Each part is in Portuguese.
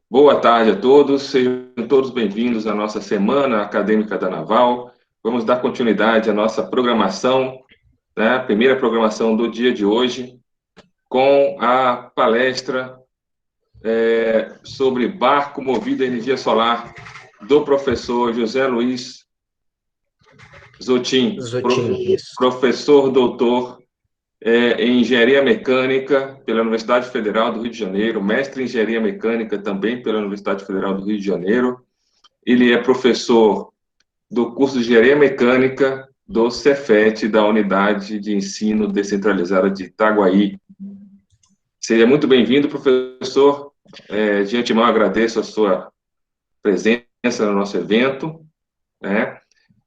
Boa tarde a todos, sejam todos bem-vindos à nossa Semana Acadêmica da Naval. Vamos dar continuidade à nossa programação, né? A primeira programação do dia de hoje, com a palestra sobre barco movido a energia solar, do professor José Luiz Zotin, Zotin, isso. professor doutor em Engenharia Mecânica pela Universidade Federal do Rio de Janeiro, mestre em Engenharia Mecânica também pela Universidade Federal do Rio de Janeiro. Ele é professor do curso de Engenharia Mecânica do Cefet, da Unidade de Ensino Descentralizada de Itaguaí. Seja muito bem-vindo, professor. De antemão, agradeço a sua presença no nosso evento, né?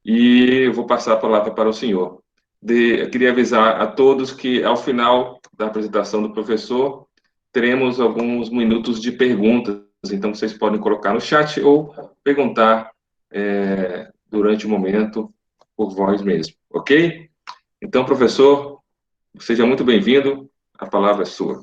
E eu vou passar a palavra para o senhor. Eu queria avisar a todos que, ao final da apresentação do professor, teremos alguns minutos de perguntas, então vocês podem colocar no chat ou perguntar durante o momento por voz mesmo, ok? Então, professor, seja muito bem-vindo, a palavra é sua.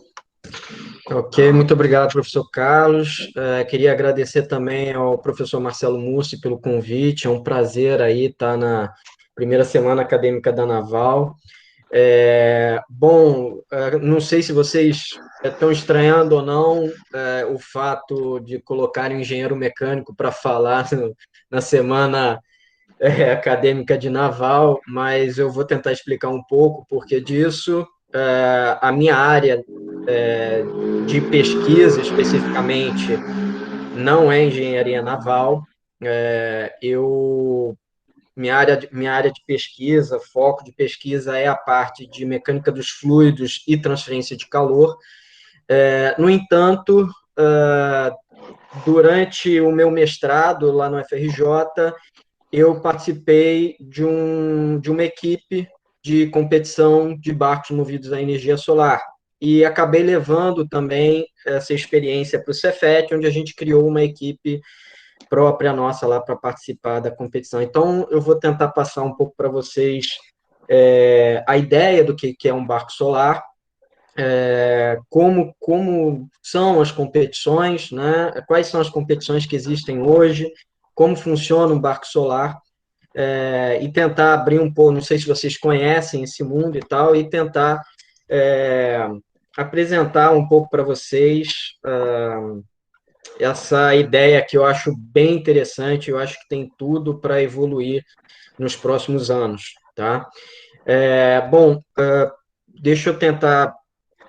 Ok, muito obrigado, professor Carlos. Queria agradecer também ao professor Marcelo Mussi pelo convite. É um prazer aí estar na primeira semana acadêmica da Naval. Não sei se vocês estão estranhando ou não o fato de colocar um engenheiro mecânico para falar na semana acadêmica de Naval, mas eu vou tentar explicar um pouco o porquê disso. A minha área de pesquisa, especificamente, não é engenharia naval. Minha área de pesquisa, foco de pesquisa é a parte de mecânica dos fluidos e transferência de calor. No entanto, durante o meu mestrado lá no FRJ, eu participei de uma equipe de competição de barcos movidos a energia solar e acabei levando também essa experiência para o Cefet, onde a gente criou uma equipe própria nossa lá para participar da competição. Então, eu vou tentar passar um pouco para vocês a ideia do que é um barco solar, como são as competições, né? Quais são as competições que existem hoje, como funciona um barco solar, e tentar abrir um pouco, não sei se vocês conhecem esse mundo e tal, e tentar é, apresentar um pouco para vocês essa ideia que eu acho bem interessante, eu acho que tem tudo para evoluir nos próximos anos, tá? Deixa eu tentar.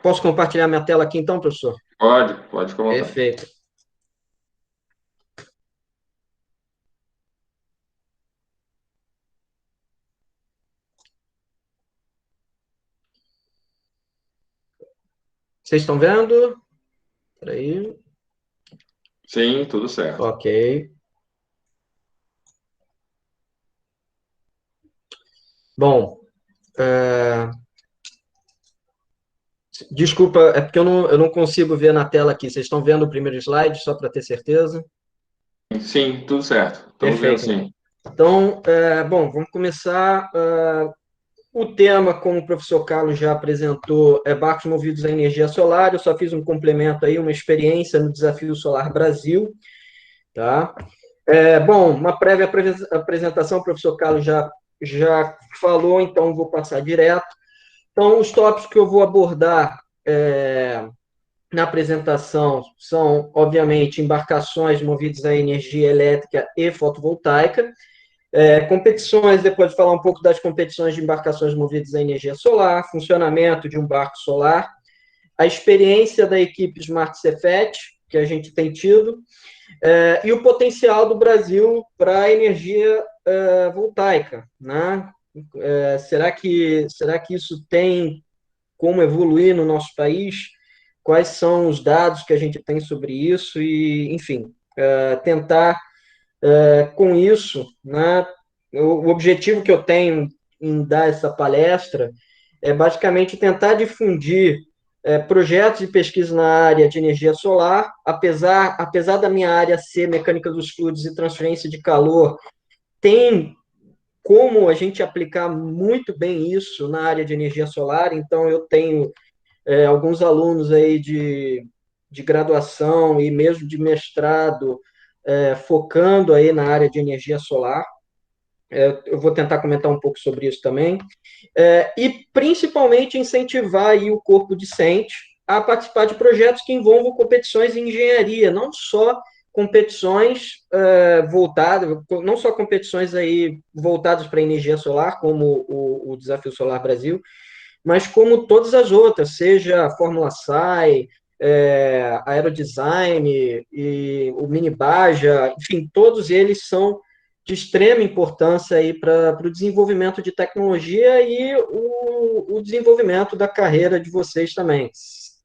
Posso compartilhar minha tela aqui então, professor? Pode ficar à vontade. Perfeito. Vocês estão vendo? Espera aí. Sim, tudo certo. Ok. Bom, desculpa, é porque eu não consigo ver na tela aqui. Vocês estão vendo o primeiro slide, só para ter certeza? Sim, tudo certo. Estamos vendo Perfeito, então. sim. Então, vamos começar. O tema, como o professor Carlos já apresentou, é barcos movidos a energia solar. Eu só fiz um complemento aí, uma experiência no Desafio Solar Brasil, tá? Uma prévia apresentação, o professor Carlos já falou, então vou passar direto. Então, os tópicos que eu vou abordar na apresentação são, obviamente, embarcações movidas a energia elétrica e fotovoltaica, competições, depois de falar um pouco das competições de embarcações movidas a energia solar, funcionamento de um barco solar, a experiência da equipe Smart Cefet, que a gente tem tido, e o potencial do Brasil para a energia voltaica, né? Será que isso tem como evoluir no nosso país? Quais são os dados que a gente tem sobre isso? E, enfim, tentar, com isso, né, o objetivo que eu tenho em dar essa palestra é basicamente tentar difundir projetos de pesquisa na área de energia solar, apesar da minha área ser mecânica dos fluidos e transferência de calor, tem como a gente aplicar muito bem isso na área de energia solar. Então, eu tenho alguns alunos aí de de graduação e mesmo de mestrado, focando aí na área de energia solar. Eu vou tentar comentar um pouco sobre isso também. E principalmente incentivar aí o corpo discente a participar de projetos que envolvam competições em engenharia, não só competições voltadas, não só competições aí voltadas para a energia solar, como o Desafio Solar Brasil, mas como todas as outras, seja a Fórmula SAI, Aerodesign e o Minibaja, enfim, todos eles são de extrema importância aí para o desenvolvimento de tecnologia e o desenvolvimento da carreira de vocês também.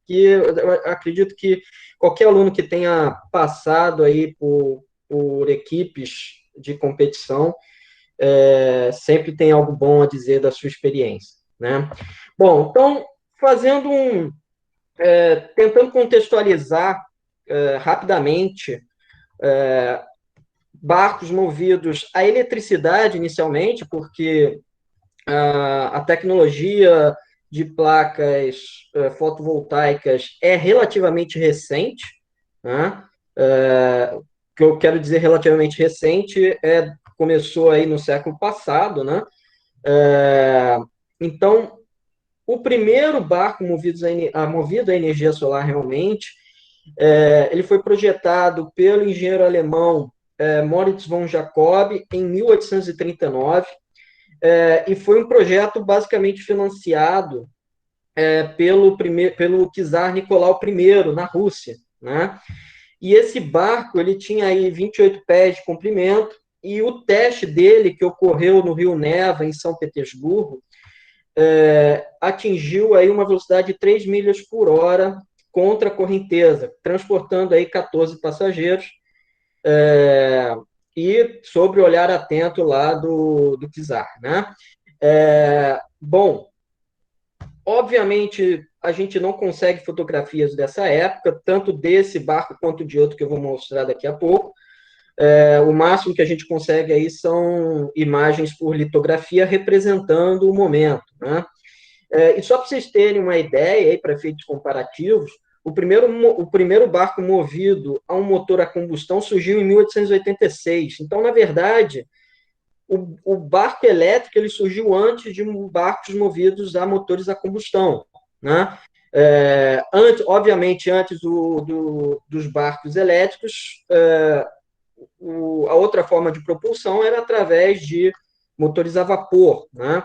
Que eu acredito que qualquer aluno que tenha passado aí por equipes de competição sempre tem algo bom a dizer da sua experiência, né? Bom, então, tentando contextualizar rapidamente barcos movidos a eletricidade inicialmente, porque a tecnologia de placas fotovoltaicas é relativamente recente, né? O que eu quero dizer relativamente recente começou aí no século passado, né? Então, o primeiro barco movido a energia solar realmente, ele foi projetado pelo engenheiro alemão Moritz von Jacob em 1839, e foi um projeto basicamente financiado pelo czar Nicolau I, na Rússia, né? E esse barco, ele tinha aí 28 pés de comprimento, e o teste dele, que ocorreu no Rio Neva, em São Petersburgo, atingiu aí uma velocidade de 3 milhas por hora contra a correnteza, transportando aí 14 passageiros, e sob o olhar atento lá do czar, né? Bom, obviamente a gente não consegue fotografias dessa época, tanto desse barco quanto de outro que eu vou mostrar daqui a pouco. O máximo que a gente consegue aí são imagens por litografia representando o momento, né? E só para vocês terem uma ideia, para efeitos comparativos, o primeiro barco movido a um motor a combustão surgiu em 1886. Então, na verdade, o barco elétrico ele surgiu antes de barcos movidos a motores a combustão, né? Obviamente, antes dos barcos elétricos, a outra forma de propulsão era através de motores a vapor, né?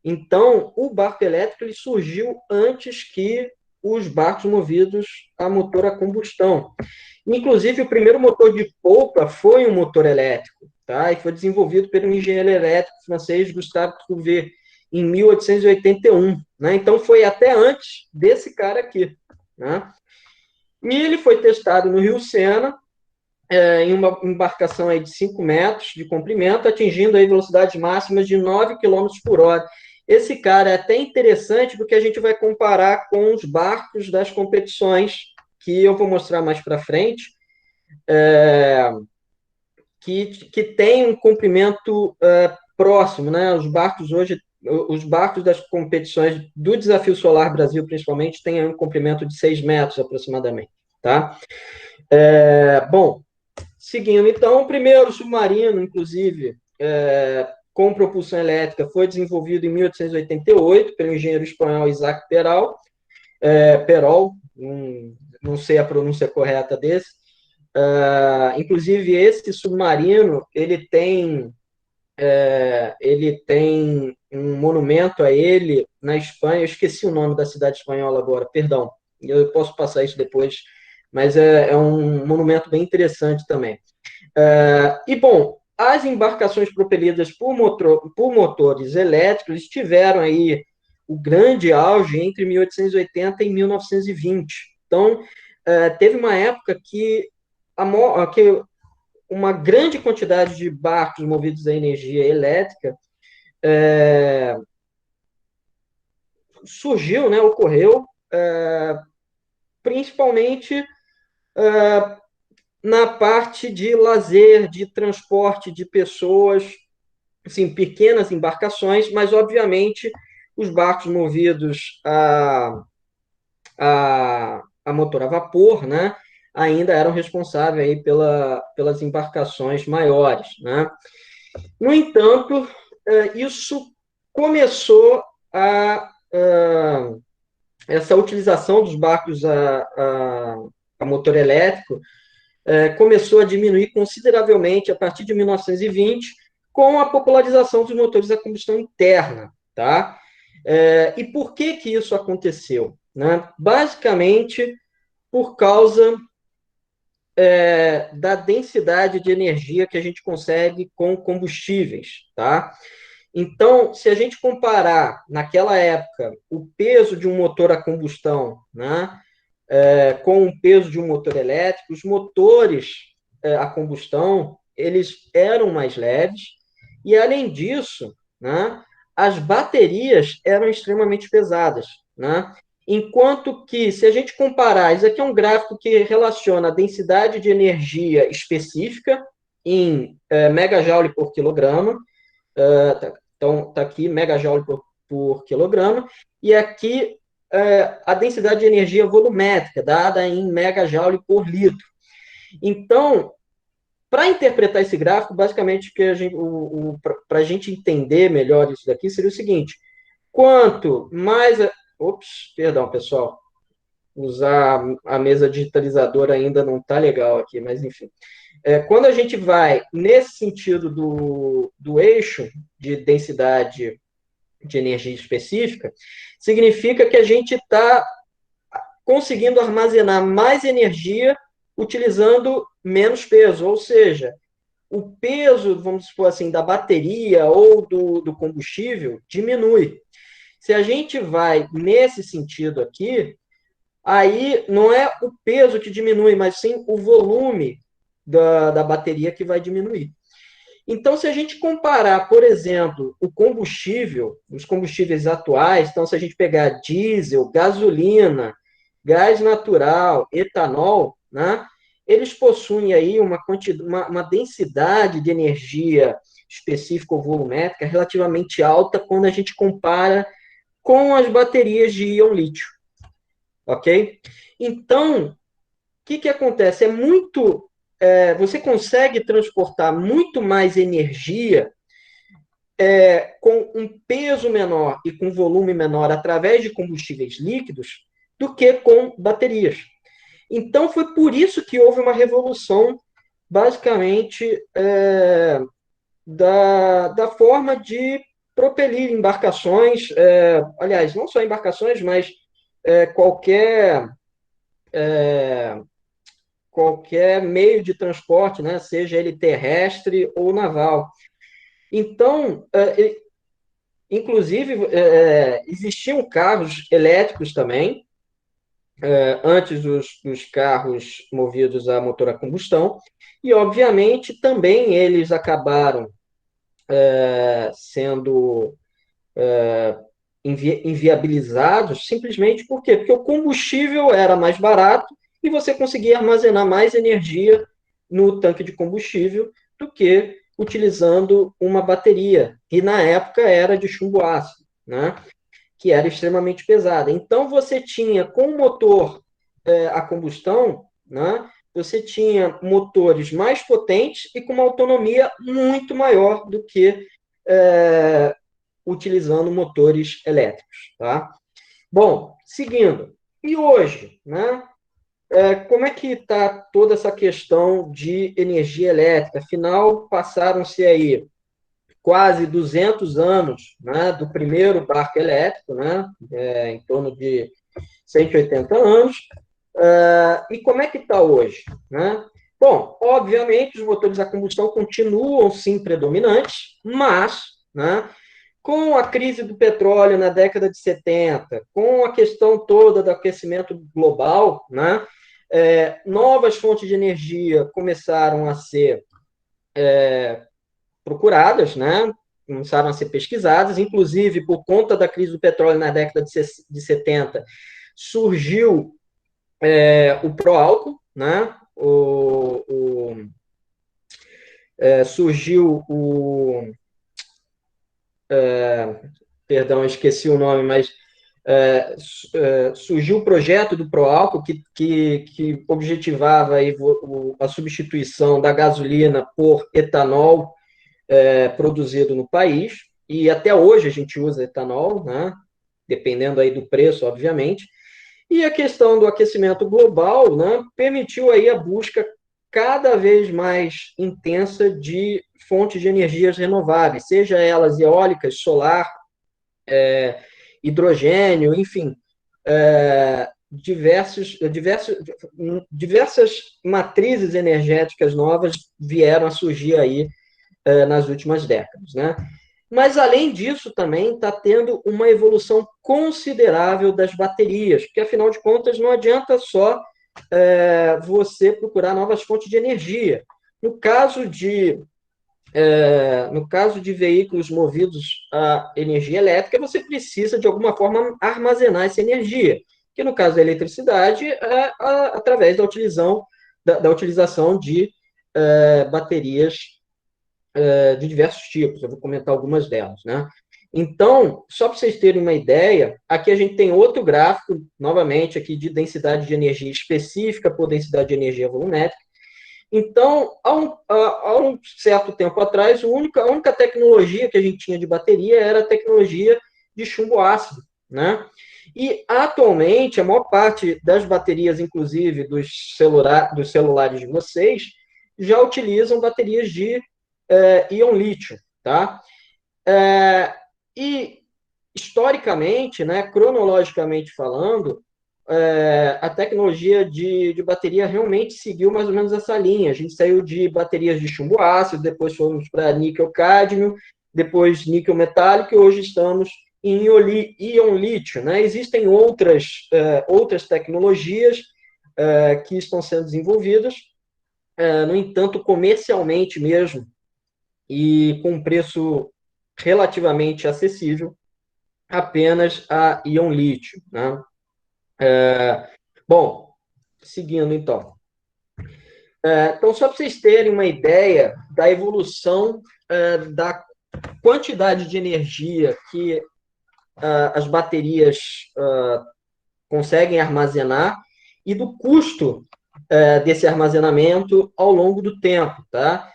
Então, o barco elétrico ele surgiu antes que os barcos movidos a motor a combustão. Inclusive, o primeiro motor de polpa foi um motor elétrico, tá? E foi desenvolvido pelo engenheiro elétrico francês Gustave Couvé em 1881, né? Então, foi até antes desse cara aqui, né? E ele foi testado no Rio Sena, em uma embarcação aí de 5 metros de comprimento, atingindo aí velocidades máximas de 9 quilômetros por hora. Esse cara é até interessante porque a gente vai comparar com os barcos das competições, que eu vou mostrar mais para frente, que tem um comprimento próximo, né? Os barcos das competições do Desafio Solar Brasil, principalmente, têm um comprimento de 6 metros aproximadamente, tá? Bom, seguindo, então, o primeiro submarino, inclusive, com propulsão elétrica, foi desenvolvido em 1888 pelo engenheiro espanhol Isaac Perol, não sei a pronúncia correta desse. Inclusive, esse submarino, ele tem um monumento a ele na Espanha, eu esqueci o nome da cidade espanhola agora, perdão, eu posso passar isso depois, mas é um monumento bem interessante também. E, bom, as embarcações propelidas por motores elétricos tiveram aí o grande auge entre 1880 e 1920. Então, teve uma época que uma grande quantidade de barcos movidos a energia elétrica surgiu, né, ocorreu, principalmente na parte de lazer, de transporte de pessoas, assim, pequenas embarcações, mas, obviamente, os barcos movidos a a motor a vapor, né, ainda eram responsáveis aí pelas embarcações maiores, né? No entanto, isso começou essa utilização dos barcos a motor elétrico começou a diminuir consideravelmente a partir de 1920, com a popularização dos motores a combustão interna, tá? E por que isso aconteceu? Né? Basicamente, por causa da densidade de energia que a gente consegue com combustíveis, tá? Então, se a gente comparar naquela época o peso de um motor a combustão, né, com o peso de um motor elétrico, os motores a combustão eles eram mais leves e, além disso, né, as baterias eram extremamente pesadas, né? Enquanto que, se a gente comparar, isso aqui é um gráfico que relaciona a densidade de energia específica em megajoule por quilograma. Então, está aqui megajoule por quilograma, e aqui a densidade de energia volumétrica, dada em megajoule por litro. Então, para interpretar esse gráfico, basicamente, para a gente entender melhor isso daqui, seria o seguinte: quanto mais. Ops, perdão, pessoal. Usar a mesa digitalizadora ainda não está legal aqui, mas enfim. Quando a gente vai nesse sentido do eixo de densidade de energia específica, significa que a gente está conseguindo armazenar mais energia utilizando menos peso, ou seja, o peso, vamos supor assim, da bateria ou do combustível diminui. Se a gente vai nesse sentido aqui, aí não é o peso que diminui, mas sim o volume da bateria que vai diminuir. Então, se a gente comparar, por exemplo, o combustível, os combustíveis atuais, então, se a gente pegar diesel, gasolina, gás natural, etanol, né, eles possuem aí uma densidade de energia específica ou volumétrica relativamente alta quando a gente compara com as baterias de íon lítio, ok? Então, o que acontece? Você consegue transportar muito mais energia com um peso menor e com volume menor através de combustíveis líquidos do que com baterias. Então, foi por isso que houve uma revolução, basicamente, da forma de propelir embarcações, aliás, não só embarcações, mas qualquer meio de transporte, né, seja ele terrestre ou naval. Então, inclusive, existiam carros elétricos também, antes dos carros movidos a motor a combustão, e, obviamente, também eles acabaram sendo inviabilizados, simplesmente por quê? Porque o combustível era mais barato e você conseguia armazenar mais energia no tanque de combustível do que utilizando uma bateria, que na época era de chumbo ácido, né? Que era extremamente pesada. Então, você tinha, com o motor a combustão, né? Você tinha motores mais potentes e com uma autonomia muito maior do que utilizando motores elétricos, tá? Bom, seguindo. E hoje, né? Como é que está toda essa questão de energia elétrica? Afinal, passaram-se aí quase 200 anos, né, do primeiro barco elétrico, né, em torno de 180 anos. E como é que está hoje? Né? Bom, obviamente, os motores a combustão continuam, sim, predominantes, mas, né, com a crise do petróleo na década de 70, com a questão toda do aquecimento global, né, novas fontes de energia começaram a ser procuradas, né, começaram a ser pesquisadas, inclusive por conta da crise do petróleo na década de 70, surgiu o pró-álcool, né, surgiu perdão, esqueci o nome, mas surgiu o projeto do Proálcool, que objetivava aí a substituição da gasolina por etanol produzido no país, e até hoje a gente usa etanol, né? Dependendo aí do preço, obviamente. E a questão do aquecimento global, né, permitiu aí a busca cada vez mais intensa de fontes de energias renováveis, seja elas eólicas, solar, hidrogênio, enfim, diversas matrizes energéticas novas vieram a surgir aí nas últimas décadas, né? Mas, além disso, também está tendo uma evolução considerável das baterias, porque, afinal de contas, não adianta só você procurar novas fontes de energia. No caso de veículos movidos a energia elétrica, você precisa, de alguma forma, armazenar essa energia, que, no caso da eletricidade, através da utilização de baterias de diversos tipos. Eu vou comentar algumas delas, né? Então, só para vocês terem uma ideia, aqui a gente tem outro gráfico, novamente, aqui de densidade de energia específica por densidade de energia volumétrica. Então, há um certo tempo atrás, a única tecnologia que a gente tinha de bateria era a tecnologia de chumbo ácido, né? E, atualmente, a maior parte das baterias, inclusive dos celulares de vocês, já utilizam baterias de íon lítio, tá? E, historicamente, né, cronologicamente falando, a tecnologia de bateria realmente seguiu mais ou menos essa linha. A gente saiu de baterias de chumbo ácido, depois fomos para níquel-cádmio, depois níquel metálico, e hoje estamos em íon lítio, né? Existem outras tecnologias que estão sendo desenvolvidas, no entanto, comercialmente mesmo, e com preço relativamente acessível, apenas a íon lítio, né? Bom, seguindo então. Então, só para vocês terem uma ideia da evolução da quantidade de energia que as baterias conseguem armazenar e do custo desse armazenamento ao longo do tempo, tá?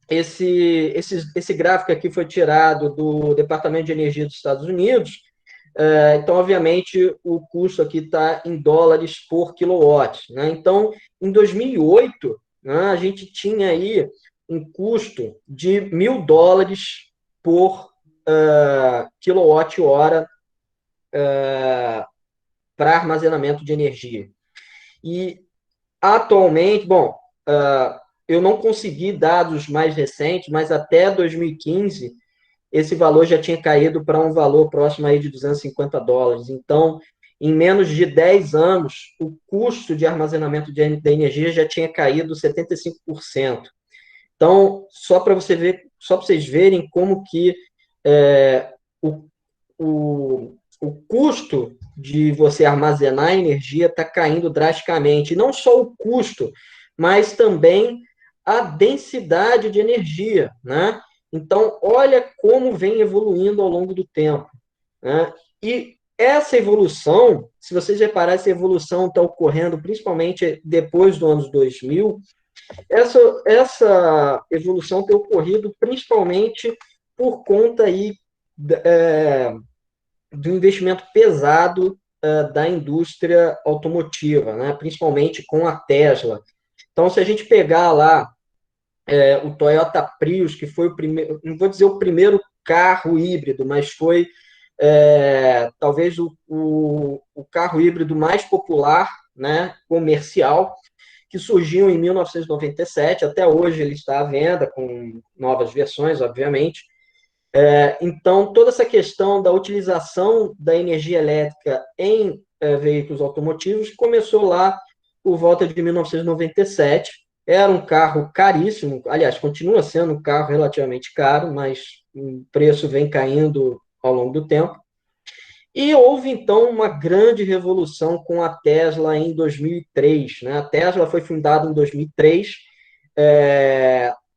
Esse gráfico aqui foi tirado do Departamento de Energia dos Estados Unidos. Então, obviamente, o custo aqui está em dólares por quilowatt, né? Então, em 2008, né, a gente tinha aí um custo de $1.000 por quilowatt-hora para armazenamento de energia. E, atualmente, bom, eu não consegui dados mais recentes, mas até 2015, esse valor já tinha caído para um valor próximo aí de $250. Então, em menos de 10 anos, o custo de armazenamento da energia já tinha caído 75%. Então, só para vocês verem como que o custo de você armazenar energia está caindo drasticamente. E não só o custo, mas também a densidade de energia, né? Então, olha como vem evoluindo ao longo do tempo, né? E essa evolução, se vocês repararem, essa evolução está ocorrendo principalmente depois dos anos 2000, essa evolução tem ocorrido principalmente por conta aí do investimento pesado da indústria automotiva, né? Principalmente com a Tesla. Então, se a gente pegar lá o Toyota Prius, que foi o primeiro, não vou dizer o primeiro carro híbrido, mas foi talvez o carro híbrido mais popular, né, comercial, que surgiu em 1997, até hoje ele está à venda, com novas versões, obviamente. Então, toda essa questão da utilização da energia elétrica em veículos automotivos começou lá por volta de 1997. Era um carro caríssimo, aliás, continua sendo um carro relativamente caro, mas o preço vem caindo ao longo do tempo. E houve, então, uma grande revolução com a Tesla em 2003. Né? A Tesla foi fundada em 2003,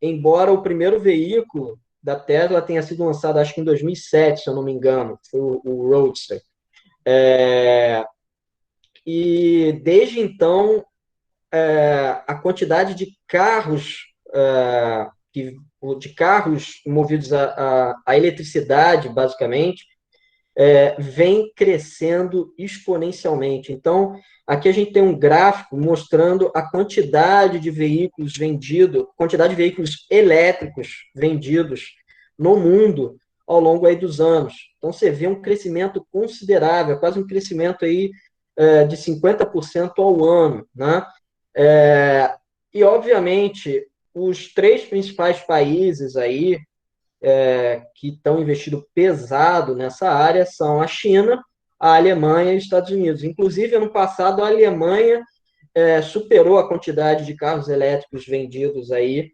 embora o primeiro veículo da Tesla tenha sido lançado, acho que em 2007, se eu não me engano, foi o Roadster. E desde então, a quantidade de carros, de carros movidos a eletricidade, basicamente, vem crescendo exponencialmente. Então, aqui a gente tem um gráfico mostrando a quantidade de veículos vendidos, quantidade de veículos elétricos vendidos no mundo ao longo aí dos anos. Então, você vê um crescimento considerável, quase um crescimento aí de 50% ao ano, né? E, obviamente, os três principais países aí que estão investindo pesado nessa área são a China, a Alemanha e os Estados Unidos. Inclusive, ano passado, a Alemanha superou a quantidade de carros elétricos vendidos aí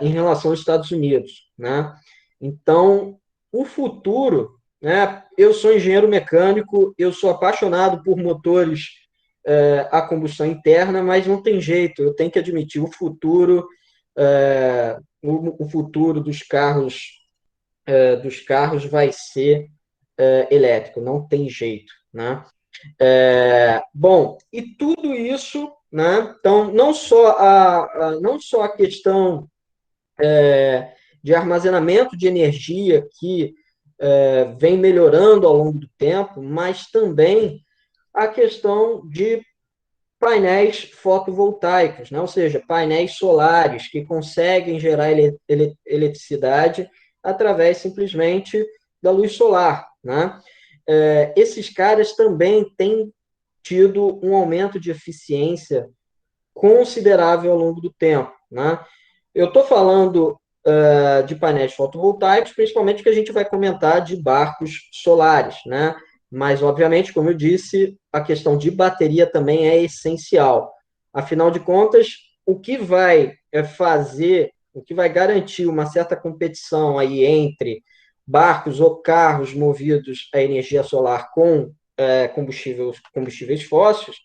em relação aos Estados Unidos, né? Então, o futuro, né? Eu sou engenheiro mecânico, eu sou apaixonado por motores a combustão interna, mas não tem jeito, eu tenho que admitir, o futuro dos carros vai ser elétrico, não tem jeito, né? Bom, e tudo isso, né? Então, não só a questão de armazenamento de energia que vem melhorando ao longo do tempo, mas também a questão de painéis fotovoltaicos, né? Ou seja, painéis solares que conseguem gerar eletricidade através simplesmente da luz solar, né? Esses caras também têm tido um aumento de eficiência considerável ao longo do tempo, né? Eu estou falando de painéis fotovoltaicos, principalmente que a gente vai comentar de barcos solares, né? Mas, obviamente, como eu disse, a questão de bateria também é essencial. Afinal de contas, o que vai o que vai garantir uma certa competição aí entre barcos ou carros movidos a energia solar com combustíveis fósseis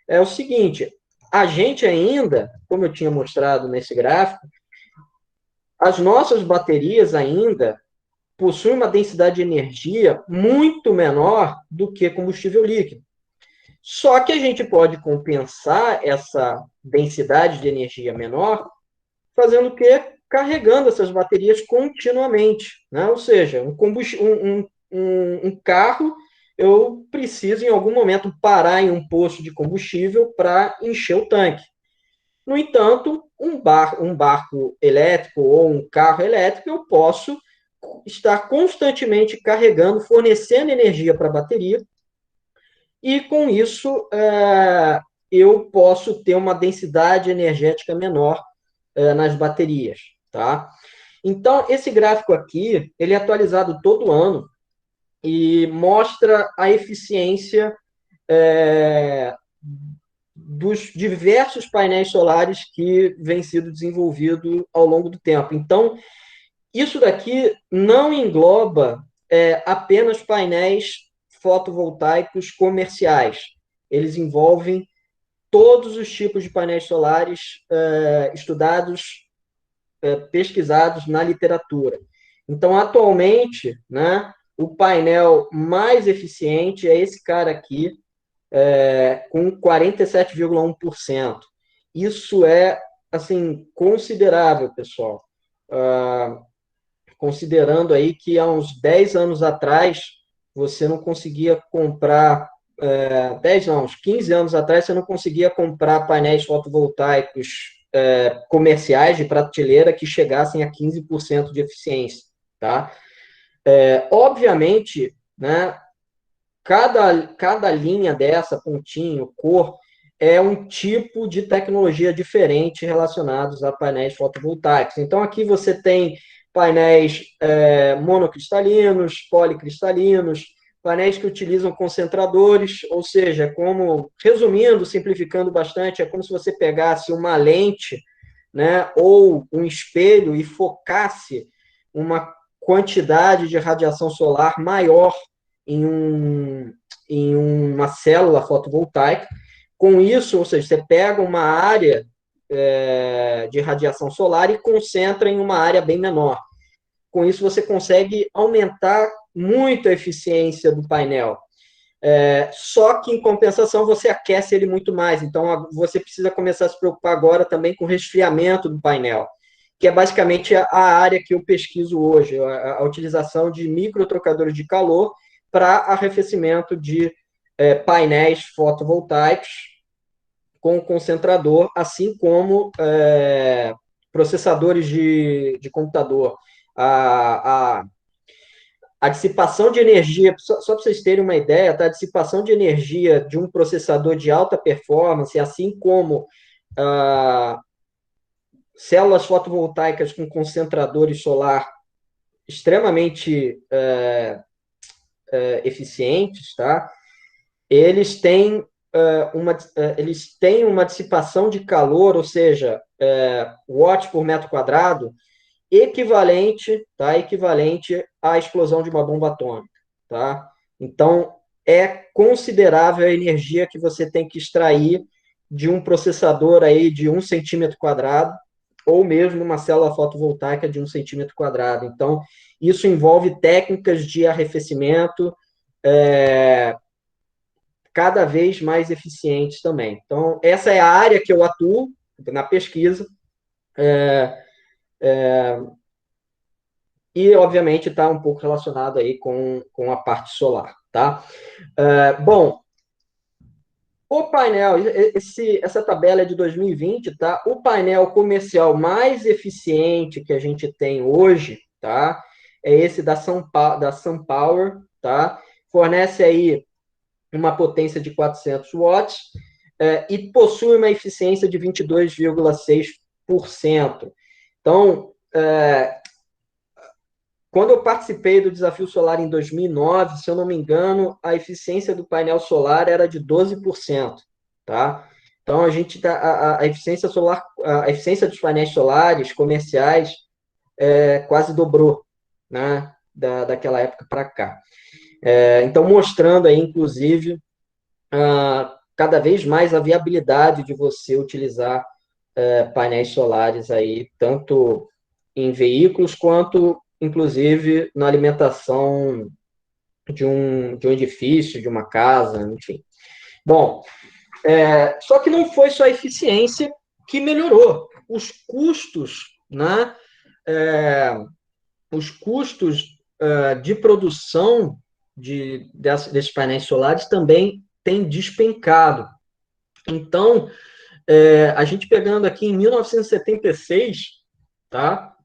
é o seguinte: a gente ainda, como eu tinha mostrado nesse gráfico, as nossas baterias ainda possuem uma densidade de energia muito menor do que combustível líquido. Só que a gente pode compensar essa densidade de energia menor fazendo o quê? Carregando essas baterias continuamente, né? Ou seja, um carro, eu preciso em algum momento parar em um posto de combustível para encher o tanque. No entanto, um barco elétrico ou um carro elétrico, eu posso estar constantemente carregando, fornecendo energia para a bateria, e com isso eu posso ter uma densidade energética menor nas baterias, tá? Então, esse gráfico aqui, ele é atualizado todo ano e mostra a eficiência dos diversos painéis solares que vem sido desenvolvido ao longo do tempo. Então, isso daqui não engloba apenas painéis fotovoltaicos comerciais. Eles envolvem todos os tipos de painéis solares estudados, pesquisados na literatura. Então, atualmente, né, o painel mais eficiente é esse cara aqui, com 47,1%. Isso é, assim, considerável, pessoal. Considerando aí que há uns 10 anos atrás, você não conseguia comprar, 10 não, uns 15 anos atrás, você não conseguia comprar painéis fotovoltaicos comerciais de prateleira que chegassem a 15% de eficiência, tá? Obviamente, né, cada linha dessa, pontinho, cor, é um tipo de tecnologia diferente relacionados a painéis fotovoltaicos. Então, aqui você tem painéis monocristalinos, policristalinos, painéis que utilizam concentradores, ou seja, resumindo, simplificando bastante, é como se você pegasse uma lente, né, ou um espelho e focasse uma quantidade de radiação solar maior em uma célula fotovoltaica. Com isso, ou seja, você pega uma área de radiação solar e concentra em uma área bem menor. com isso você consegue aumentar muito a eficiência do painel. Só que, em compensação, você aquece ele muito mais. Então, você precisa começar a se preocupar agora também com o resfriamento do painel, que é basicamente a área que eu pesquiso hoje, a utilização de microtrocadores de calor para arrefecimento de painéis fotovoltaicos com concentrador, assim como processadores de computador. A dissipação de energia, só para vocês terem uma ideia, tá? A dissipação de energia de um processador de alta performance, assim como células fotovoltaicas com concentradores solar extremamente eficientes, tá? Eles têm uma dissipação de calor, ou seja, watts por metro quadrado, equivalente à explosão de uma bomba atômica, tá? Então, é considerável a energia que você tem que extrair de um processador aí de 1 centímetro quadrado, ou mesmo uma célula fotovoltaica de 1 centímetro quadrado. Então, isso envolve técnicas de arrefecimento cada vez mais eficientes também. Então, essa é a área que eu atuo na pesquisa, e, obviamente, está um pouco relacionado aí com a parte solar, tá? Bom, o painel, essa tabela é de 2020, tá? O painel comercial mais eficiente que a gente tem hoje, tá? É esse da SunPower, tá? Fornece aí uma potência de 400 watts e possui uma eficiência de 22,6%. Então, quando eu participei do Desafio Solar em 2009, se eu não me engano, a eficiência do painel solar era de 12%, tá? Então, a eficiência solar, a eficiência dos painéis solares comerciais quase dobrou, né, daquela época para cá. Então, mostrando aí, inclusive, cada vez mais a viabilidade de você utilizar painéis solares aí, tanto em veículos quanto, inclusive, na alimentação de um edifício, de uma casa, enfim. Bom, só que não foi só a eficiência que melhorou. Os custos, né? Os custos de produção desses painéis solares também têm despencado. Então, a gente pegando aqui em 1976, tá?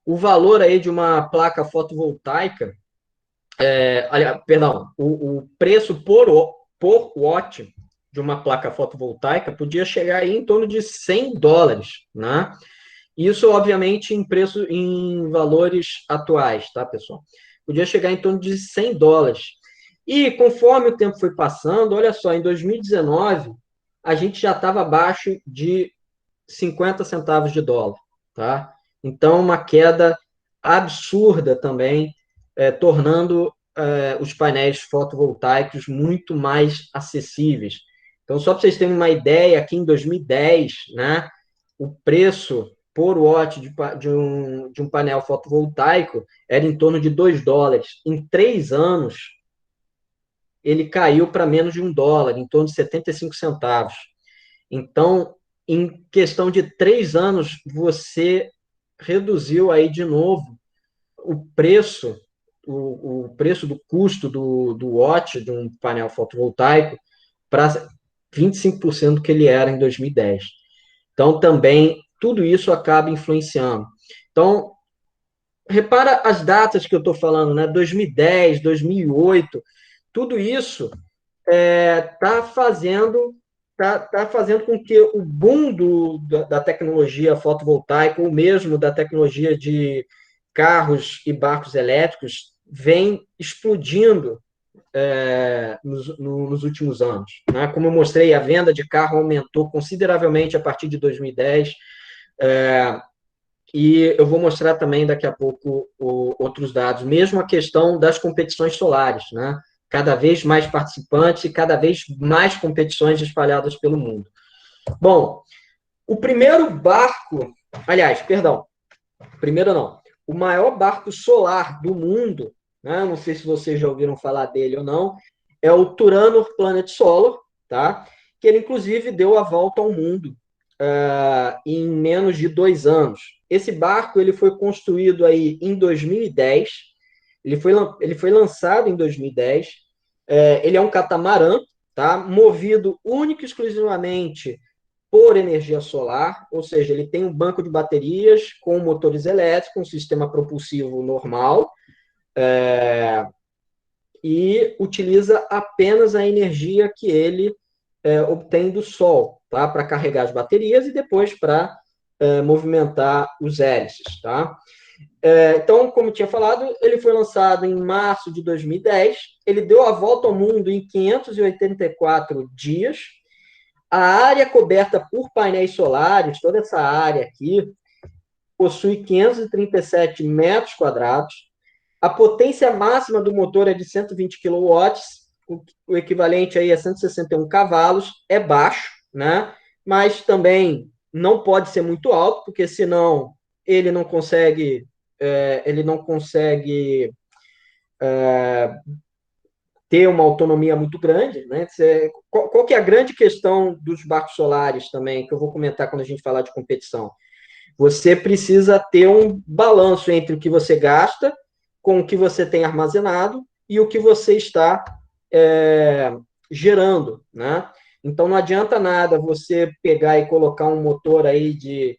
O valor aí de uma placa fotovoltaica, o preço por watt de uma placa fotovoltaica podia chegar aí em torno de $100, né? Isso, obviamente, em valores atuais, tá, pessoal? Podia chegar em torno de $100. E conforme o tempo foi passando, olha só, em 2019, a gente já estava abaixo de 50 centavos de dólar, tá? Então, uma queda absurda também, tornando os painéis fotovoltaicos muito mais acessíveis. Então, só para vocês terem uma ideia, aqui em 2010, né, o preço por watt de um painel fotovoltaico era em torno de $2. Em 3 anos, ele caiu para menos de $1, em torno de 75 centavos. Então, em questão de 3 anos, você reduziu aí de novo o preço do custo do watt de um painel fotovoltaico para 25% do que ele era em 2010. Então, também, tudo isso acaba influenciando. Então, repara as datas que eu estou falando, né? 2010, 2008, tudo isso está fazendo com que o boom da tecnologia fotovoltaica, ou mesmo da tecnologia de carros e barcos elétricos, vem explodindo nos últimos anos, né? Como eu mostrei, a venda de carro aumentou consideravelmente a partir de 2010, e eu vou mostrar também daqui a pouco outros dados, mesmo a questão das competições solares, né? Cada vez mais participantes e cada vez mais competições espalhadas pelo mundo. Bom, o primeiro barco, aliás, perdão, Primeiro não. O maior barco solar do mundo, né? Não sei se vocês já ouviram falar dele ou não, é o Turanor Planet Solar, tá? Que ele, inclusive, deu a volta ao mundo em menos de 2 anos. Esse barco ele foi construído aí em 2010, ele foi lançado em 2010, ele é um catamarã, tá? Movido único e exclusivamente por energia solar, ou seja, ele tem um banco de baterias com motores elétricos, um sistema propulsivo normal, e utiliza apenas a energia que ele obtém do Sol, tá? Para carregar as baterias e depois para movimentar os hélices, tá? Então, como tinha falado, ele foi lançado em março de 2010, ele deu a volta ao mundo em 584 dias. A área coberta por painéis solares, toda essa área aqui, possui 537 metros quadrados. A potência máxima do motor é de 120 quilowatts, o equivalente aí a 161 cavalos, é baixo, né? Mas também não pode ser muito alto, porque senão ele não consegue, ele não consegue ter uma autonomia muito grande, né? Qual que é a grande questão dos barcos solares também, que eu vou comentar quando a gente falar de competição? Você precisa ter um balanço entre o que você gasta com o que você tem armazenado e o que você está gerando, né? Então não adianta nada você pegar e colocar um motor aí de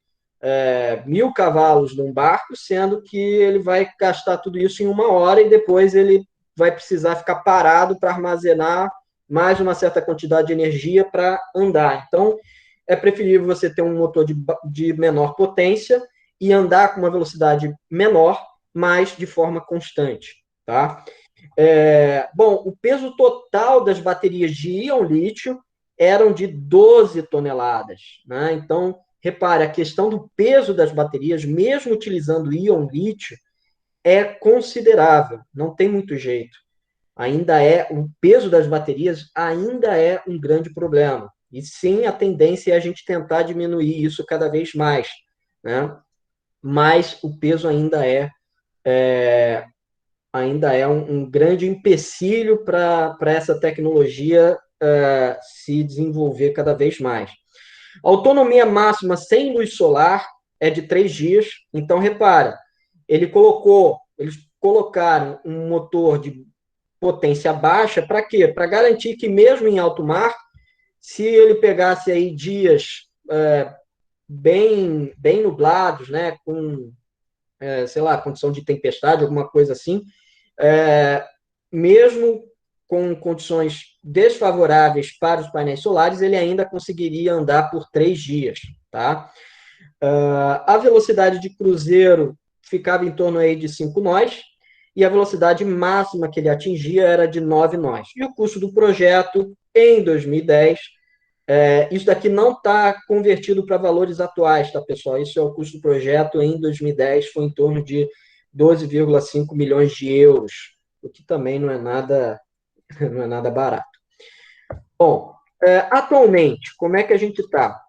1.000 cavalos num barco, sendo que ele vai gastar tudo isso em 1 hora e depois ele vai precisar ficar parado para armazenar mais uma certa quantidade de energia para andar. Então, é preferível você ter um motor de menor potência e andar com uma velocidade menor, mas de forma constante, tá? Bom, o peso total das baterias de íon-lítio eram de 12 toneladas, né? Então, repare, a questão do peso das baterias, mesmo utilizando íon-lítio, é considerável, não tem muito jeito. O peso das baterias ainda é um grande problema. E sim, a tendência é a gente tentar diminuir isso cada vez mais, né? Mas o peso ainda é um grande empecilho para essa tecnologia se desenvolver cada vez mais. A autonomia máxima sem luz solar é de 3 dias. Então, repara, eles colocaram um motor de potência baixa para quê? Para garantir que mesmo em alto mar, se ele pegasse aí dias bem nublados, né, com, sei lá, condição de tempestade, alguma coisa assim, mesmo com condições desfavoráveis para os painéis solares, ele ainda conseguiria andar por 3 dias, tá? A velocidade de cruzeiro ficava em torno aí de 5 nós, e a velocidade máxima que ele atingia era de 9 nós. E o custo do projeto, em 2010, isso daqui não está convertido para valores atuais, tá, pessoal? Isso é o custo do projeto em 2010, foi em torno de 12,5 milhões de euros, o que também não é nada, não é nada barato. Bom, atualmente, como é que a gente está?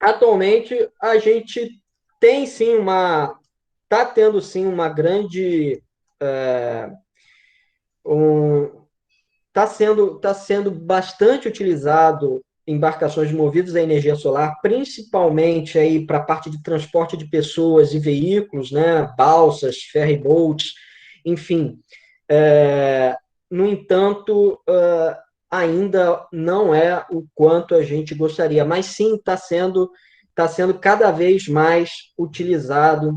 Atualmente, a gente tem sim está tendo sim uma grande está sendo bastante utilizado embarcações movidas a energia solar, principalmente aí para a parte de transporte de pessoas e veículos, né, balsas, ferryboats, enfim. No entanto, ainda não é o quanto a gente gostaria, mas sim está sendo cada vez mais utilizado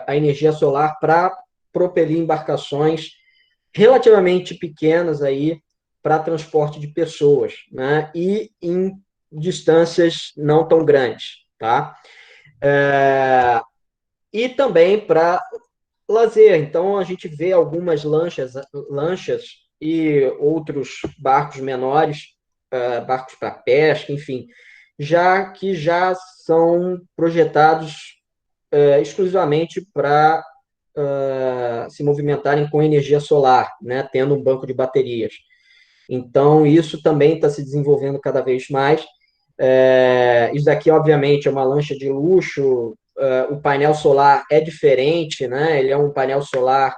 a energia solar para propelir embarcações relativamente pequenas aí para transporte de pessoas, né? E em distâncias não tão grandes, tá? E também para lazer. Então a gente vê algumas lanchas e outros barcos menores, barcos para pesca, enfim, já são projetados exclusivamente para se movimentarem com energia solar, né, tendo um banco de baterias. Então, isso também está se desenvolvendo cada vez mais. Isso daqui, obviamente, é uma lancha de luxo, o painel solar é diferente, né? Ele é um painel solar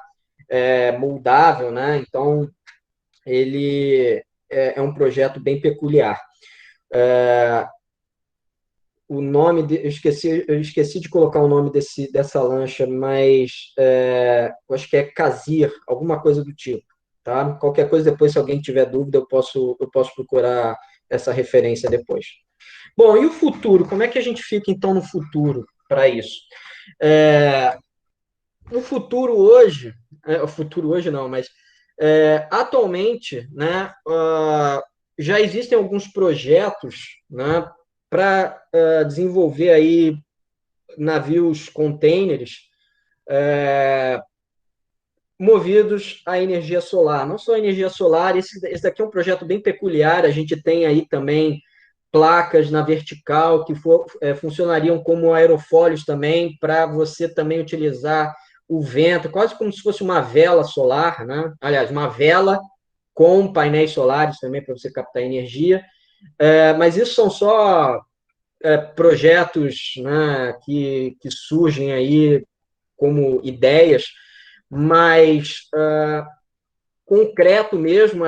moldável, né? Então, ele é um projeto bem peculiar. O nome, eu esqueci de colocar o nome dessa lancha, mas eu acho que é Kazir, alguma coisa do tipo, tá? Qualquer coisa depois, se alguém tiver dúvida, eu posso procurar essa referência depois. Bom, e o futuro? Como é que a gente fica, então, no futuro para isso? No futuro hoje, o futuro hoje não, mas atualmente, né, já existem alguns projetos, né, para desenvolver aí navios containers movidos à energia solar. Não só a energia solar, esse daqui é um projeto bem peculiar, a gente tem aí também placas na vertical que funcionariam como aerofólios também, para você também utilizar o vento, quase como se fosse uma vela solar, né? Aliás, uma vela com painéis solares também para você captar energia. Mas isso são só projetos, né, que surgem aí como ideias, mas concreto mesmo,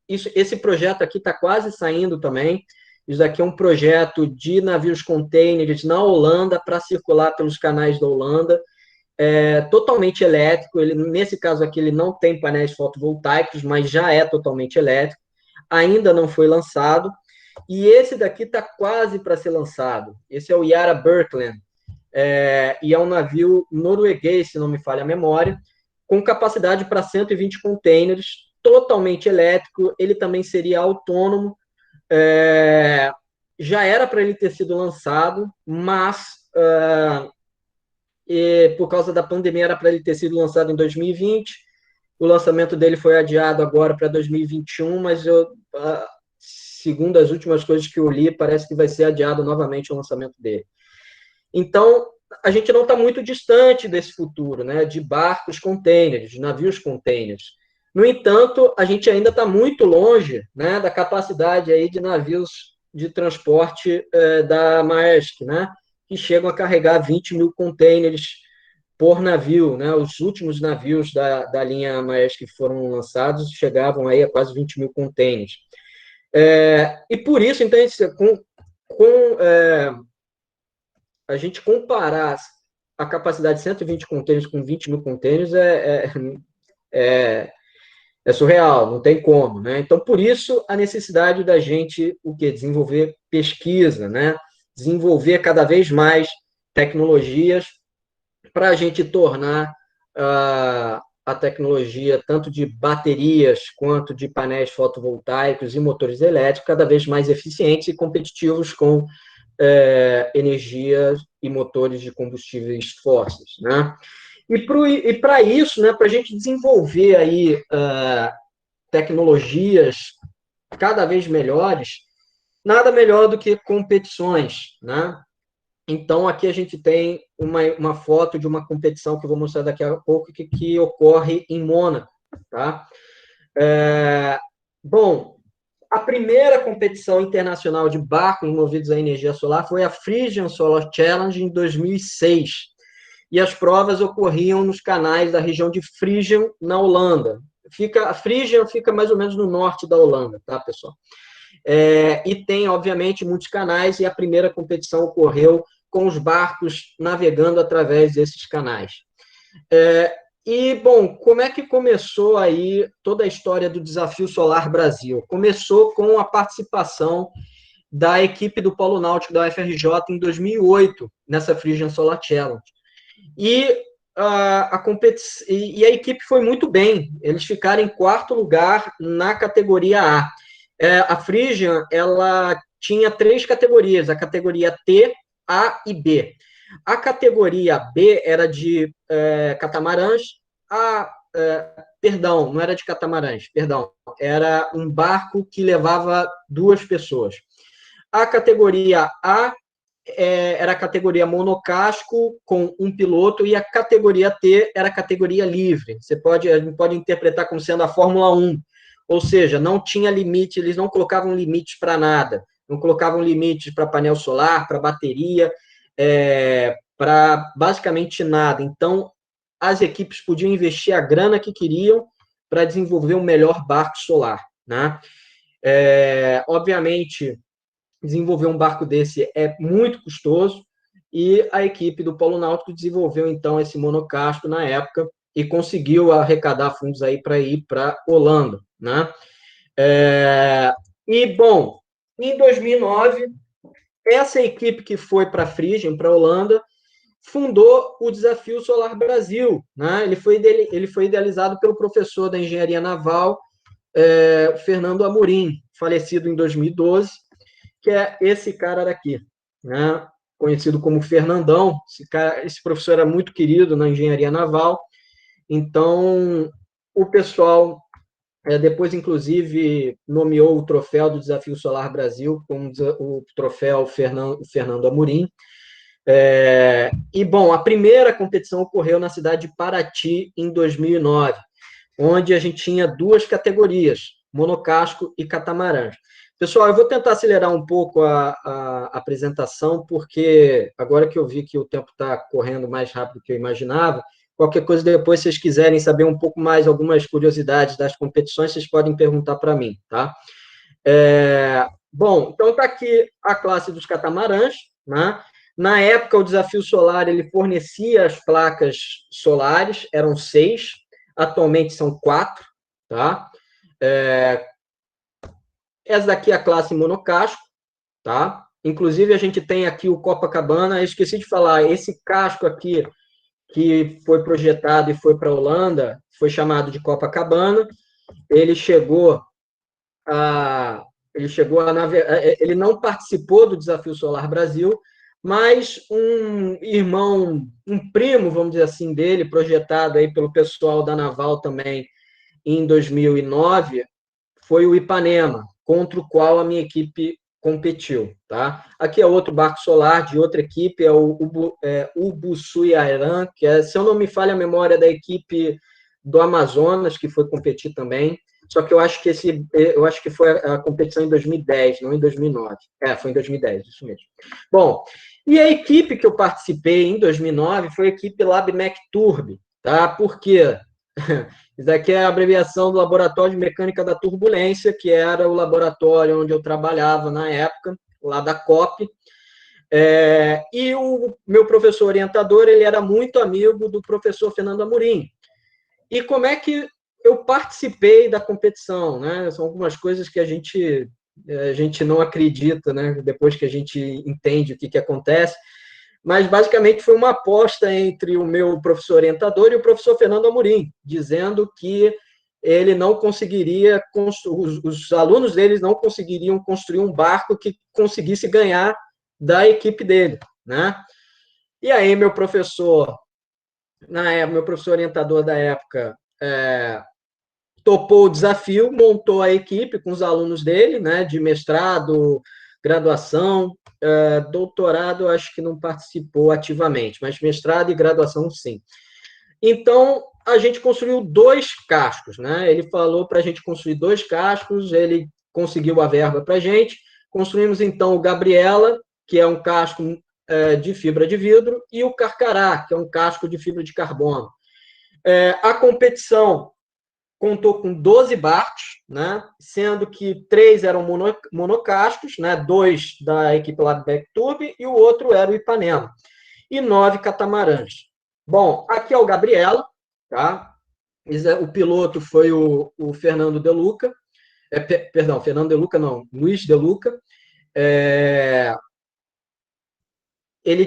esse projeto aqui está quase saindo também. Isso aqui é um projeto de navios containers na Holanda para circular pelos canais da Holanda, totalmente elétrico. Nesse caso aqui, ele não tem painéis fotovoltaicos, mas já é totalmente elétrico. Ainda não foi lançado. E esse daqui está quase para ser lançado. Esse é o Yara Birkeland, e é um navio norueguês, se não me falha a memória, com capacidade para 120 containers, totalmente elétrico. Ele também seria autônomo. Já era para ele ter sido lançado, mas por causa da pandemia era para ele ter sido lançado em 2020. O lançamento dele foi adiado agora para 2021, mas segundo as últimas coisas que eu li, parece que vai ser adiado novamente o lançamento dele. Então, a gente não está muito distante desse futuro, né, de barcos containers, de navios containers. No entanto, a gente ainda está muito longe, né, da capacidade aí de navios de transporte da Maersk, né, que chegam a carregar 20 mil containers por navio, né? Os últimos navios da linha Maersk que foram lançados chegavam aí a quase 20 mil containers. E por isso, então, a gente comparar a capacidade de 120 containers com 20 mil containers é surreal, não tem como, né? Então, por isso, a necessidade da gente desenvolver pesquisa, né? Desenvolver cada vez mais tecnologias para a gente tornar a tecnologia, tanto de baterias quanto de painéis fotovoltaicos e motores elétricos, cada vez mais eficientes e competitivos com energia e motores de combustíveis fósseis, né? E para isso, né, para a gente desenvolver aí tecnologias cada vez melhores, nada melhor do que competições, né? Então, aqui a gente tem uma foto de uma competição que eu vou mostrar daqui a pouco, que ocorre em Mônaco, tá? Bom, a primeira competição internacional de barcos movidos a energia solar foi a Frisian Solar Challenge em 2006. E as provas ocorriam nos canais da região de Frisian, na Holanda. A Frisian fica mais ou menos no norte da Holanda, tá, pessoal? E tem, obviamente, muitos canais, e a primeira competição ocorreu com os barcos navegando através desses canais. E, bom, como é que começou aí toda a história do Desafio Solar Brasil? Começou com a participação da equipe do Polo Náutico da UFRJ em 2008, nessa Frisian Solar Challenge. E a equipe foi muito bem, eles ficaram em quarto lugar na categoria A. A Frisian, ela tinha 3 categorias, a categoria T, A e B. A categoria B era de catamarãs, perdão, não era de catamarãs, perdão, era um barco que levava 2 pessoas. A categoria A era a categoria monocasco com 1 piloto, e a categoria T era a categoria livre. A gente pode interpretar como sendo a Fórmula 1, ou seja, não tinha limite, eles não colocavam limites para nada, não colocavam limites para painel solar, para bateria, para basicamente nada. Então, as equipes podiam investir a grana que queriam para desenvolver um melhor barco solar, né? Obviamente, desenvolver um barco desse é muito custoso, e a equipe do Polo Náutico desenvolveu, então, esse monocasco na época e conseguiu arrecadar fundos aí para ir para Holanda, né? E, bom, em 2009, essa equipe que foi para a Frisian, para a Holanda, fundou o Desafio Solar Brasil, né? Ele foi idealizado pelo professor da engenharia naval, Fernando Amorim, falecido em 2012, que é esse cara daqui, né? Conhecido como Fernandão. Esse professor era muito querido na engenharia naval. Então, o pessoal depois, inclusive, nomeou o troféu do Desafio Solar Brasil como o troféu Fernando Amorim. E, bom, a primeira competição ocorreu na cidade de Paraty, em 2009, onde a gente tinha duas categorias, monocasco e catamarã. Pessoal, eu vou tentar acelerar um pouco a apresentação, porque agora que eu vi que o tempo está correndo mais rápido do que eu imaginava, qualquer coisa depois, se vocês quiserem saber um pouco mais, algumas curiosidades das competições, vocês podem perguntar para mim, tá? Bom, então está aqui a classe dos catamarãs, né? Na época, o Desafio Solar ele fornecia as placas solares, eram 6, atualmente são 4, tá? Essa daqui é a classe monocasco, tá? Inclusive, a gente tem aqui o Copacabana. Eu esqueci de falar, esse casco aqui, que foi projetado e foi para a Holanda, foi chamado de Copacabana. Ele chegou a... Ele não participou do Desafio Solar Brasil, mas um irmão, um primo, vamos dizer assim, dele, projetado aí pelo pessoal da Naval também em 2009, foi o Ipanema, contra o qual a minha equipe competiu, tá? Aqui é outro barco solar de outra equipe, é o Ubuçuiarã, que se eu não me falha a memória, da equipe do Amazonas, que foi competir também. Só que eu acho que foi a competição em 2010, não em 2009. Foi em 2010, isso mesmo. Bom, e a equipe que eu participei em 2009 foi a equipe LabMec Turb, tá? Por quê? Isso aqui é a abreviação do Laboratório de Mecânica da Turbulência, que era o laboratório onde eu trabalhava na época, lá da COP. E o meu professor orientador, ele era muito amigo do professor Fernando Amorim. E como é que eu participei da competição, né? São algumas coisas que a gente não acredita, né? Depois que a gente entende o que acontece. Mas, basicamente, foi uma aposta entre o meu professor orientador e o professor Fernando Amorim, dizendo que ele não conseguiria, os alunos deles não conseguiriam construir um barco que conseguisse ganhar da equipe dele, né? E aí, meu professor orientador da época, topou o desafio, montou a equipe com os alunos dele, né, de mestrado, graduação, doutorado, acho que não participou ativamente, mas mestrado e graduação, sim. Então, a gente construiu 2 cascos, né? Ele falou para a gente construir 2 cascos, ele conseguiu a verba para a gente. Construímos, então, o Gabriela, que é um casco de fibra de vidro, e o Carcará, que é um casco de fibra de carbono. A competição contou com 12 barcos, né? Sendo que 3 eram monocascos, né? 2 da equipe lá do Backtube e o outro era o Ipanema. E 9 catamarãs. Bom, aqui é o Gabriela, tá? O piloto foi o Fernando De Luca. Perdão, Fernando De Luca não, Luiz De Luca.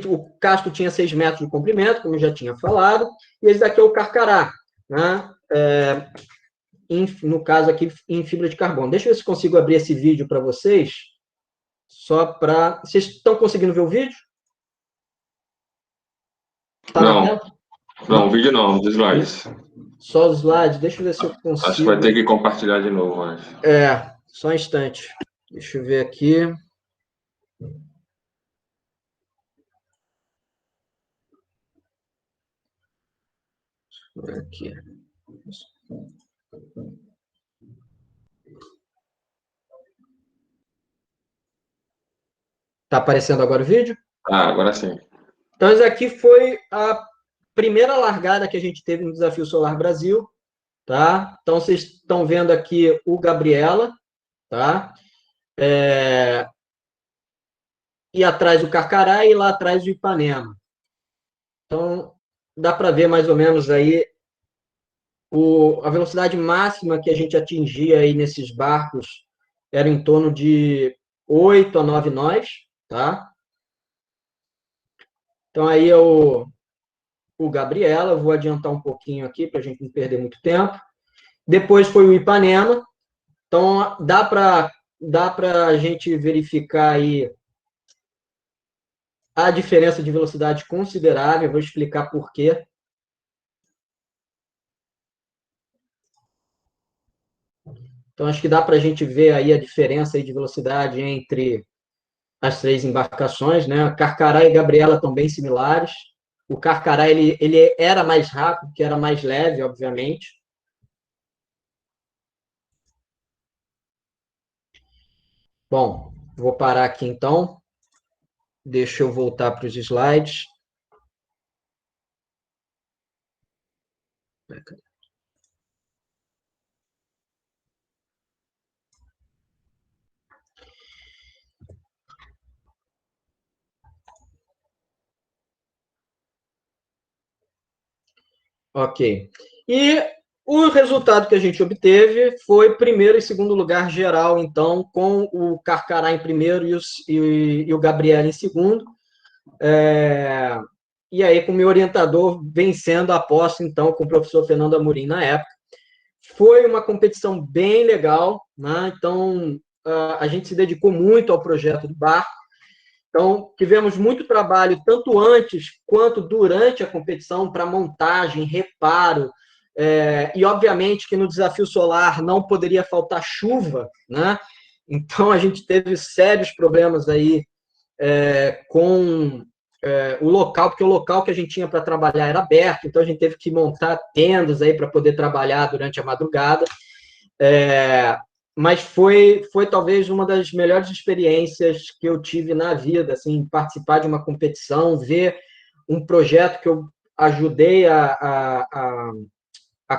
O casco tinha 6 metros de comprimento, como eu já tinha falado, e esse daqui é o Carcará, né? No caso aqui, em fibra de carbono. Deixa eu ver se consigo abrir esse vídeo para vocês, só para... Vocês estão conseguindo ver o vídeo? Tá não, não, vídeo não, dos slides. Só os slides, deixa eu ver se eu consigo... Acho que vai ter que compartilhar de novo, acho. Só um instante. Deixa eu ver aqui. Aqui. Tá aparecendo agora o vídeo? Agora sim. Então, isso aqui foi a primeira largada que a gente teve no Desafio Solar Brasil, tá? Então, vocês estão vendo aqui o Gabriela, tá? E atrás o Carcará e lá atrás o Ipanema. Então, dá para ver mais ou menos aí a velocidade máxima que a gente atingia aí nesses barcos era em torno de 8 a 9 nós, tá? Então, aí é o Gabriela, eu vou adiantar um pouquinho aqui para a gente não perder muito tempo. Depois foi o Ipanema. Então, dá para a gente verificar aí a diferença de velocidade considerável, vou explicar por quê. Então, acho que dá para a gente ver aí a diferença aí de velocidade entre as três embarcações, né? Carcará e Gabriela estão bem similares. O Carcará ele era mais rápido, que era mais leve, obviamente. Bom, vou parar aqui então. Deixa eu voltar para os slides. Ok. E o resultado que a gente obteve foi primeiro e segundo lugar geral, então, com o Carcará em primeiro e o Gabriel em segundo. E aí, com o meu orientador vencendo a aposta, então, com o professor Fernando Amorim na época. Foi uma competição bem legal, né? Então, a gente se dedicou muito ao projeto do barco. Então, tivemos muito trabalho, tanto antes quanto durante a competição, para montagem, reparo, e obviamente que no desafio solar não poderia faltar chuva, né? Então, a gente teve sérios problemas aí com o local, porque o local que a gente tinha para trabalhar era aberto, então a gente teve que montar tendas aí para poder trabalhar durante a madrugada. Mas foi talvez uma das melhores experiências que eu tive na vida, assim, participar de uma competição, ver um projeto que eu ajudei a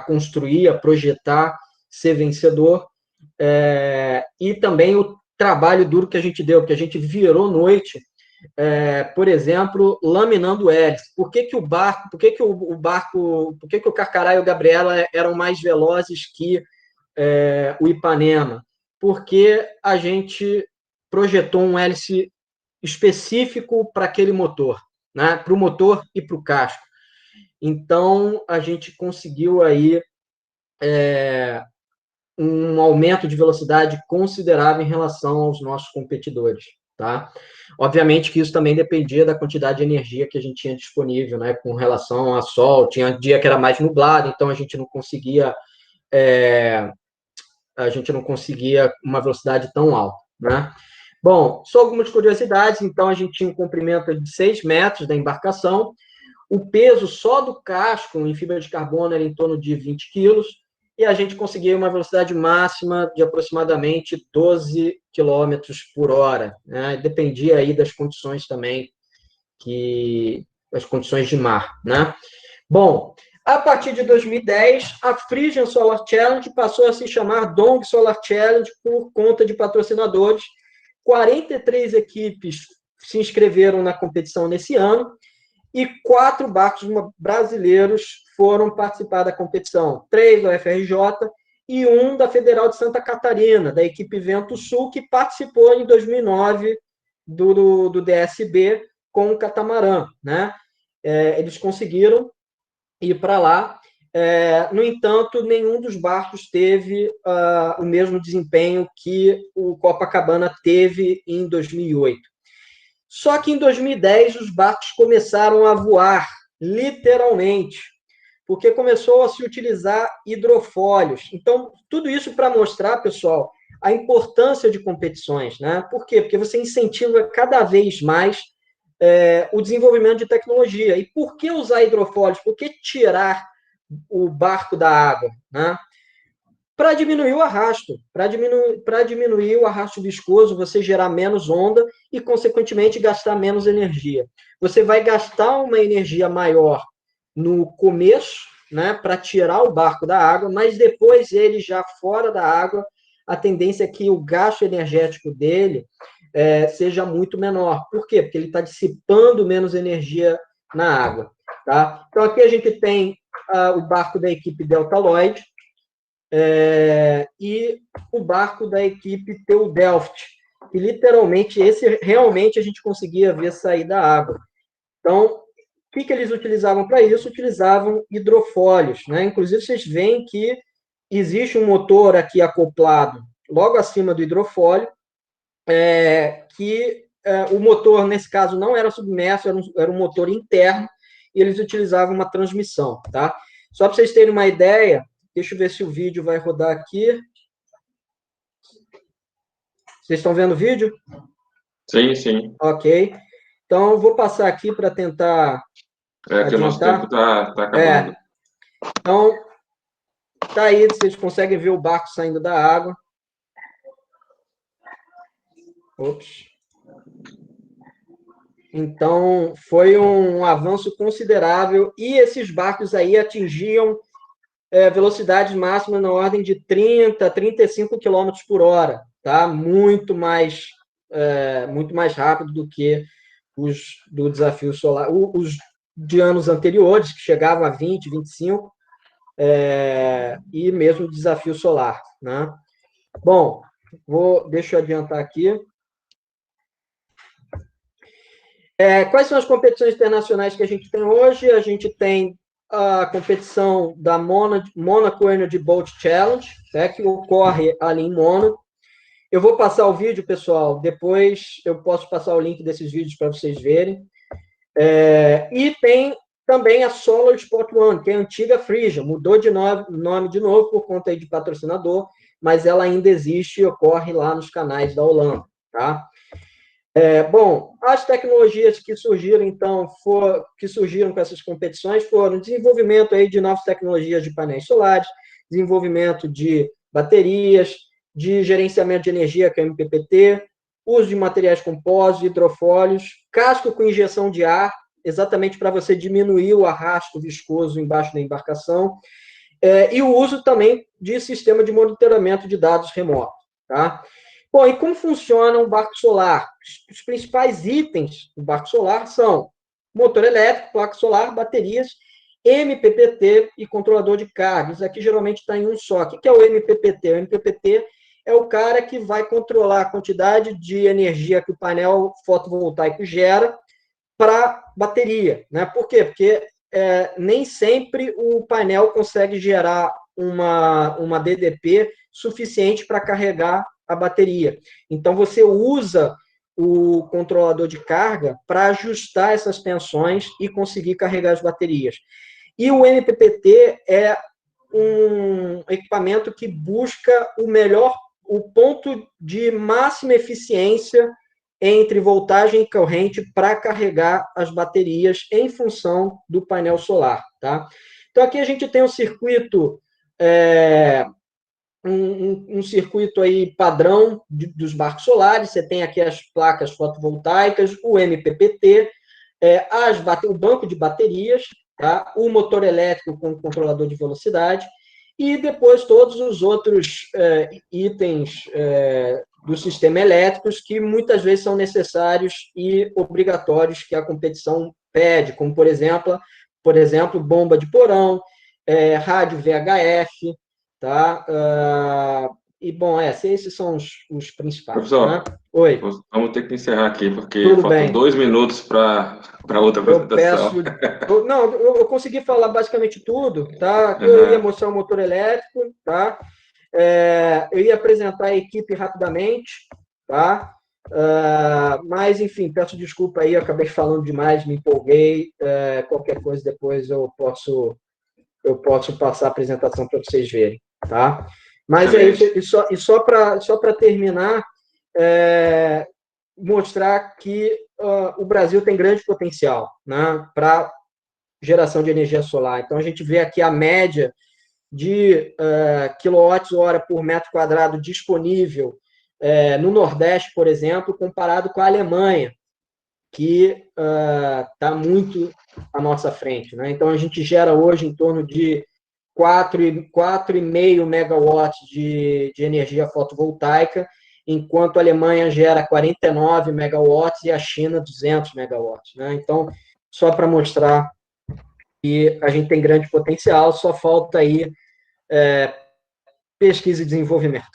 construir, a projetar, ser vencedor, e também o trabalho duro que a gente deu, porque a gente virou noite, por exemplo, laminando hélice. Por que o barco, por que o Carcará e o Gabriela eram mais velozes que o Ipanema? Porque a gente projetou um hélice específico para aquele motor, né? Para o motor e para o casco. Então, a gente conseguiu aí um aumento de velocidade considerável em relação aos nossos competidores, tá? Obviamente que isso também dependia da quantidade de energia que a gente tinha disponível, né? Com relação a sol, tinha dia que era mais nublado, então a gente não conseguia uma velocidade tão alta, né? Bom, só algumas curiosidades. Então, a gente tinha um comprimento de 6 metros da embarcação. O peso só do casco em fibra de carbono era em torno de 20 quilos. E a gente conseguia uma velocidade máxima de aproximadamente 12 quilômetros por hora, né? Dependia aí das condições também, as condições de mar, né? Bom, a partir de 2010, a Frisian Solar Challenge passou a se chamar Dong Solar Challenge por conta de patrocinadores. 43 equipes se inscreveram na competição nesse ano e 4 barcos brasileiros foram participar da competição. 3 da UFRJ e 1 da Federal de Santa Catarina, da equipe Vento Sul, que participou em 2009 do DSB com o catamarã, né? Eles conseguiram ir para lá. No entanto, nenhum dos barcos teve o mesmo desempenho que o Copacabana teve em 2008. Só que em 2010 os barcos começaram a voar, literalmente, porque começou a se utilizar hidrofólios. Então, tudo isso para mostrar, pessoal, a importância de competições, né? Por quê? Porque você incentiva cada vez mais o desenvolvimento de tecnologia. E por que usar hidrofólios? Por que tirar o barco da água, né? para diminuir o arrasto. Para diminuir o arrasto viscoso, você gerar menos onda e, consequentemente, gastar menos energia. Você vai gastar uma energia maior no começo, né, para tirar o barco da água, mas depois ele já fora da água, a tendência é que o gasto energético dele seja muito menor. Por quê? Porque ele está dissipando menos energia na água. Tá? Então, aqui a gente tem o barco da equipe Delta Lloyd e o barco da equipe Teu Delft, que literalmente, esse realmente a gente conseguia ver sair da água. Então, o que eles utilizavam para isso? Utilizavam hidrofólios, né? Inclusive, vocês veem que existe um motor aqui acoplado logo acima do hidrofólio, o motor, nesse caso, não era submerso, era um motor interno, e eles utilizavam uma transmissão, tá? Só para vocês terem uma ideia, deixa eu ver se o vídeo vai rodar aqui. Vocês estão vendo o vídeo? Sim, sim. Ok. Então, eu vou passar aqui para tentar que o nosso tempo está acabando. Então, tá aí, vocês conseguem ver o barco saindo da água. Ops. Então, foi um avanço considerável, e esses barcos aí atingiam velocidades máximas na ordem de 30, 35 km por hora, tá? Muito mais rápido do que os do desafio solar, os de anos anteriores, que chegavam a 20, 25, e mesmo o desafio solar, né? Bom, deixa eu adiantar aqui. Quais são as competições internacionais que a gente tem hoje? A gente tem a competição da Monaco Energy Boat Challenge, que ocorre ali em Mônaco. Eu vou passar o vídeo, pessoal, depois eu posso passar o link desses vídeos para vocês verem. E tem também a Solar Sport One, que é a antiga Frisia, mudou de nome de novo por conta aí de patrocinador, mas ela ainda existe e ocorre lá nos canais da Holanda, tá? Bom, as tecnologias que surgiram, então, que surgiram com essas competições foram desenvolvimento aí de novas tecnologias de painéis solares, desenvolvimento de baterias, de gerenciamento de energia, que é o MPPT, uso de materiais compostos, hidrofólios, casco com injeção de ar, exatamente para você diminuir o arrasto viscoso embaixo da embarcação, e o uso também de sistema de monitoramento de dados remotos, tá? Bom, e como funciona um barco solar? Os principais itens do barco solar são motor elétrico, placa solar, baterias, MPPT e controlador de carga. Isso aqui geralmente está em um só. O que é o MPPT? O MPPT é o cara que vai controlar a quantidade de energia que o painel fotovoltaico gera para bateria, né? Por quê? Porque nem sempre o painel consegue gerar uma DDP suficiente para carregar a bateria. Então, você usa o controlador de carga para ajustar essas tensões e conseguir carregar as baterias. E o MPPT é um equipamento que busca o ponto de máxima eficiência entre voltagem e corrente para carregar as baterias em função do painel solar, tá? Então, aqui a gente tem um circuito um circuito aí padrão dos barcos solares. Você tem aqui as placas fotovoltaicas, o MPPT, o banco de baterias, tá? O motor elétrico com controlador de velocidade, e depois todos os outros itens do sistema elétricos que muitas vezes são necessários e obrigatórios que a competição pede, como, por exemplo, bomba de porão, rádio VHF, tá? E, bom, esses são os principais. Professor, né? Oi. Vamos ter que encerrar aqui, porque faltam 2 minutos para outra apresentação. Eu consegui falar basicamente tudo, tá? Eu ia mostrar o motor elétrico, tá? Eu ia apresentar a equipe rapidamente, tá? Mas, enfim, peço desculpa aí, eu acabei falando demais, me empolguei. Qualquer coisa depois eu posso passar a apresentação para vocês verem, tá? Mas isso, e só para terminar, mostrar que o Brasil tem grande potencial, né, para geração de energia solar. Então, a gente vê aqui a média de quilowatts-hora por metro quadrado disponível no Nordeste, por exemplo, comparado com a Alemanha, que está muito à nossa frente, né? Então, a gente gera hoje em torno de 4,5 megawatts de energia fotovoltaica, enquanto a Alemanha gera 49 megawatts e a China 200 megawatts, né? Então, só para mostrar que a gente tem grande potencial, só falta aí pesquisa e desenvolvimento.